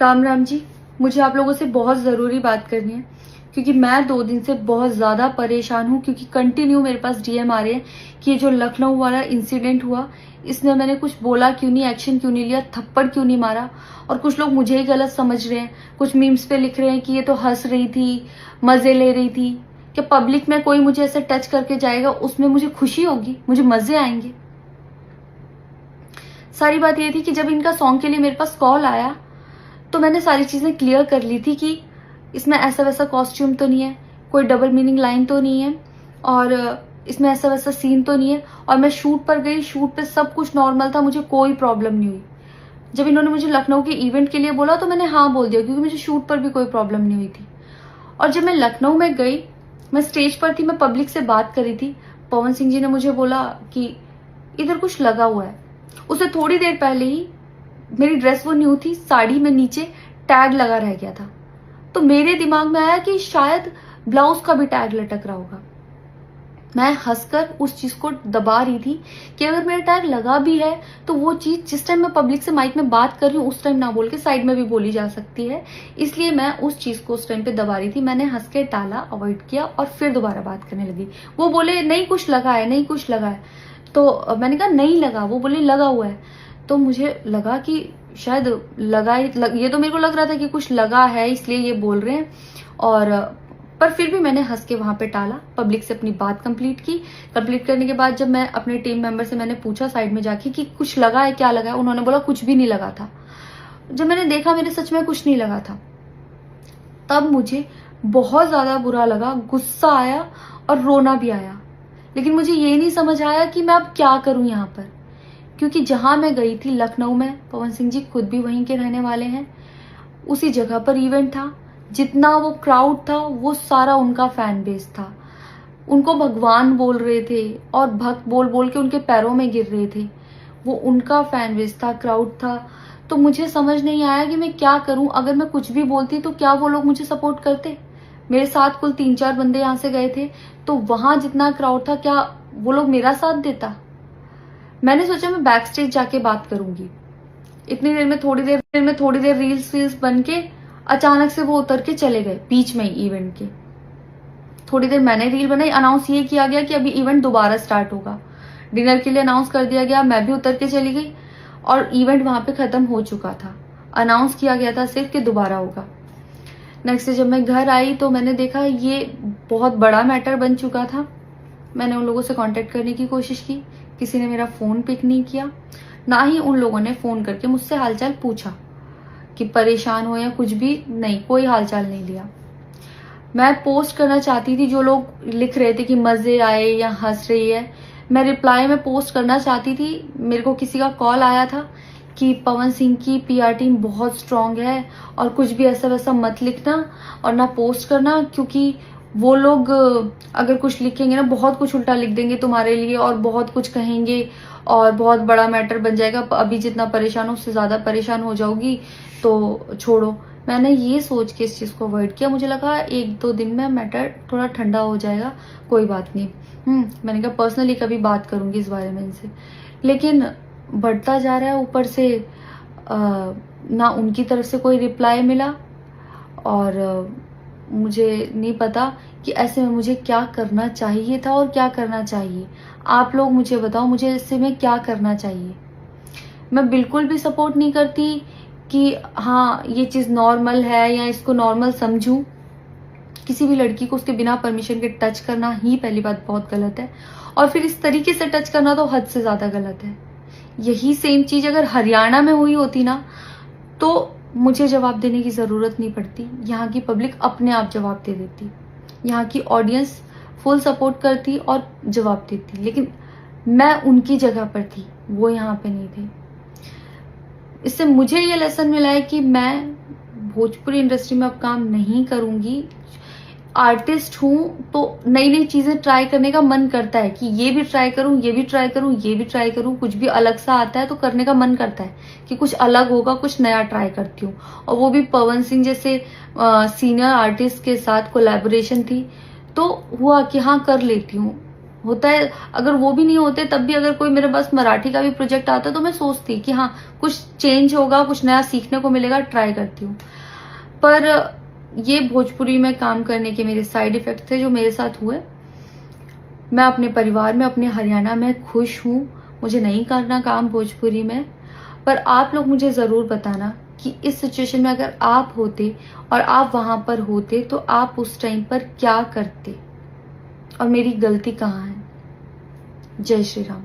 राम राम जी। मुझे आप लोगों से बहुत ज़रूरी बात करनी है क्योंकि मैं 2 दिन से बहुत ज़्यादा परेशान हूँ क्योंकि कंटिन्यू मेरे पास डीएम आ रहे हैं कि ये जो लखनऊ वाला इंसिडेंट हुआ इसमें मैंने कुछ बोला क्यों नहीं, एक्शन क्यों नहीं लिया, थप्पड़ क्यों नहीं मारा। और कुछ लोग मुझे ही गलत समझ रहे हैं, कुछ मीम्स पे लिख रहे हैं कि ये तो हंस रही थी, मज़े ले रही थी। कि पब्लिक में कोई मुझे ऐसे टच करके जाएगा उसमें मुझे खुशी होगी, मुझे मज़े आएंगे। सारी बात ये थी कि जब इनका सॉन्ग के लिए मेरे पास कॉल आया तो मैंने सारी चीज़ें क्लियर कर ली थी कि इसमें ऐसा वैसा कॉस्ट्यूम तो नहीं है, कोई डबल मीनिंग लाइन तो नहीं है और इसमें ऐसा वैसा सीन तो नहीं है। और मैं शूट पर गई, शूट पे सब कुछ नॉर्मल था, मुझे कोई प्रॉब्लम नहीं हुई। जब इन्होंने मुझे लखनऊ के इवेंट के लिए बोला तो मैंने हाँ बोल दिया क्योंकि मुझे शूट पर भी कोई प्रॉब्लम नहीं हुई थी। और जब मैं लखनऊ में गई, मैं स्टेज पर थी, मैं पब्लिक से बात करी थी, पवन सिंह जी ने मुझे बोला कि इधर कुछ लगा हुआ है। उससे थोड़ी देर पहले ही मेरी ड्रेस वो न्यू थी, साड़ी में नीचे टैग लगा रह गया था। तो मेरे दिमाग में आया कि शायद ब्लाउज का भी टैग लटक रहा होगा। मैं हंसकर उस चीज को दबा रही थी कि अगर मेरा टैग लगा भी है तो वो चीज जिस टाइम मैं पब्लिक से माइक में बात कर रही हूँ उस टाइम ना बोल के साइड में भी बोली जा सकती है, इसलिए मैं उस चीज को उस टाइम पे दबा रही थी। मैंने हंस के टाला, अवॉइड किया और फिर दोबारा बात करने लगी। वो बोले नहीं कुछ लगा है, नहीं कुछ लगा है। तो मैंने कहा नहीं लगा, वो बोले लगा हुआ है। तो मुझे लगा कि शायद ये तो मेरे को लग रहा था कि कुछ लगा है इसलिए ये बोल रहे हैं। और पर फिर भी मैंने हंस के वहां पे टाला, पब्लिक से अपनी बात कंप्लीट की। कंप्लीट करने के बाद जब मैं अपने टीम मेंबर से मैंने पूछा साइड में जाके कि कुछ लगा है, क्या लगा है, उन्होंने बोला कुछ भी नहीं लगा था। जब मैंने देखा मेरे सच में कुछ नहीं लगा था, तब मुझे बहुत ज्यादा बुरा लगा, गुस्सा आया और रोना भी आया। लेकिन मुझे ये नहीं समझ आया कि मैं अब क्या करूं यहाँ पर, क्योंकि जहां मैं गई थी लखनऊ में, पवन सिंह जी खुद भी वहीं के रहने वाले हैं, उसी जगह पर इवेंट था। जितना वो क्राउड था वो सारा उनका फैन बेस था। उनको भगवान बोल रहे थे और भक्त बोल बोल के उनके पैरों में गिर रहे थे। वो उनका फैन बेस था, क्राउड था। तो मुझे समझ नहीं आया कि मैं क्या करूं। अगर मैं कुछ भी बोलती तो क्या वो लोग मुझे सपोर्ट करते। मेरे साथ कुल 3-4 बंदे यहाँ से गए थे, तो वहां जितना क्राउड था क्या वो लोग मेरा साथ देता। मैंने सोचा मैं बैक स्टेज जाके बात करूंगी। इतनी देर में थोड़ी देर रील्स बन के अचानक से वो उतर के चले गए बीच में ही इवेंट के। थोड़ी देर मैंने रील बनाई, अनाउंस ये किया गया कि अभी इवेंट दोबारा स्टार्ट होगा। डिनर के लिए अनाउंस कर दिया गया, मैं भी उतर के चली गई और इवेंट वहां पे खत्म हो चुका था। अनाउंस किया गया था सिर्फ कि दोबारा होगा। नेक्स्ट डे जब मैं घर आई तो मैंने देखा ये बहुत बड़ा मैटर बन चुका था। मैंने उन लोगों से कांटेक्ट करने की कोशिश की, किसी ने मेरा फोन पिक नहीं किया, ना ही उन लोगों ने फोन करके मुझसे हालचाल पूछा कि परेशान हो या कुछ भी नहीं, कोई हालचाल नहीं लिया। मैं पोस्ट करना चाहती थी, जो लोग लिख रहे थे कि मजे आए या हंस रही है, मैं रिप्लाई में पोस्ट करना चाहती थी। मेरे को किसी का कॉल आया था कि पवन सिंह की पीआर टीम बहुत स्ट्रांग है और कुछ भी ऐसा वैसा मत लिखना और ना पोस्ट करना, क्योंकि वो लोग अगर कुछ लिखेंगे ना बहुत कुछ उल्टा लिख देंगे तुम्हारे लिए और बहुत कुछ कहेंगे और बहुत बड़ा मैटर बन जाएगा। अभी जितना परेशान हो उससे ज्यादा परेशान हो जाओगी, तो छोड़ो। मैंने ये सोच के इस चीज को अवॉइड किया। मुझे लगा 1-2 दिन में मैटर थोड़ा ठंडा हो जाएगा, कोई बात नहीं। मैंने कहा पर्सनली कभी बात करूंगी इस बारे में इनसे। लेकिन बढ़ता जा रहा है, ऊपर से ना उनकी तरफ से कोई रिप्लाई मिला और मुझे नहीं पता कि ऐसे में मुझे क्या करना चाहिए था और क्या करना चाहिए। आप लोग मुझे बताओ, मुझे इससे में क्या करना चाहिए। मैं बिल्कुल भी सपोर्ट नहीं करती कि हाँ ये चीज नॉर्मल है या इसको नॉर्मल समझूं। किसी भी लड़की को उसके बिना परमिशन के टच करना ही पहली बात बहुत गलत है, और फिर इस तरीके से टच करना तो हद से ज्यादा गलत है। यही सेम चीज अगर हरियाणा में हुई होती ना तो मुझे जवाब देने की जरूरत नहीं पड़ती, यहाँ की पब्लिक अपने आप जवाब दे देती, यहाँ की ऑडियंस फुल सपोर्ट करती और जवाब देती। लेकिन मैं उनकी जगह पर थी, वो यहाँ पे नहीं थे। इससे मुझे ये लेसन मिला है कि मैं भोजपुरी इंडस्ट्री में अब काम नहीं करूंगी। आर्टिस्ट हूं तो नई नई चीजें ट्राई करने का मन करता है कि ये भी ट्राई करूं, ये भी ट्राई करूं, ये भी ट्राई करूं। कुछ भी अलग सा आता है तो करने का मन करता है कि कुछ अलग होगा, कुछ नया ट्राई करती हूँ। और वो भी पवन सिंह जैसे सीनियर आर्टिस्ट के साथ कोलैबोरेशन थी तो हुआ कि हाँ कर लेती हूँ। होता है। अगर वो भी नहीं होते तब भी अगर कोई मेरे पास मराठी का भी प्रोजेक्ट आता तो मैं सोचती कि हाँ कुछ चेंज होगा, कुछ नया सीखने को मिलेगा, ट्राई करती हूँ। पर ये भोजपुरी में काम करने के मेरे साइड इफेक्ट थे जो मेरे साथ हुए। मैं अपने परिवार में, अपने हरियाणा में खुश हूँ, मुझे नहीं करना काम भोजपुरी में। पर आप लोग मुझे ज़रूर बताना कि इस सिचुएशन में अगर आप होते और आप वहाँ पर होते तो आप उस टाइम पर क्या करते और मेरी गलती कहाँ है। जय श्री राम।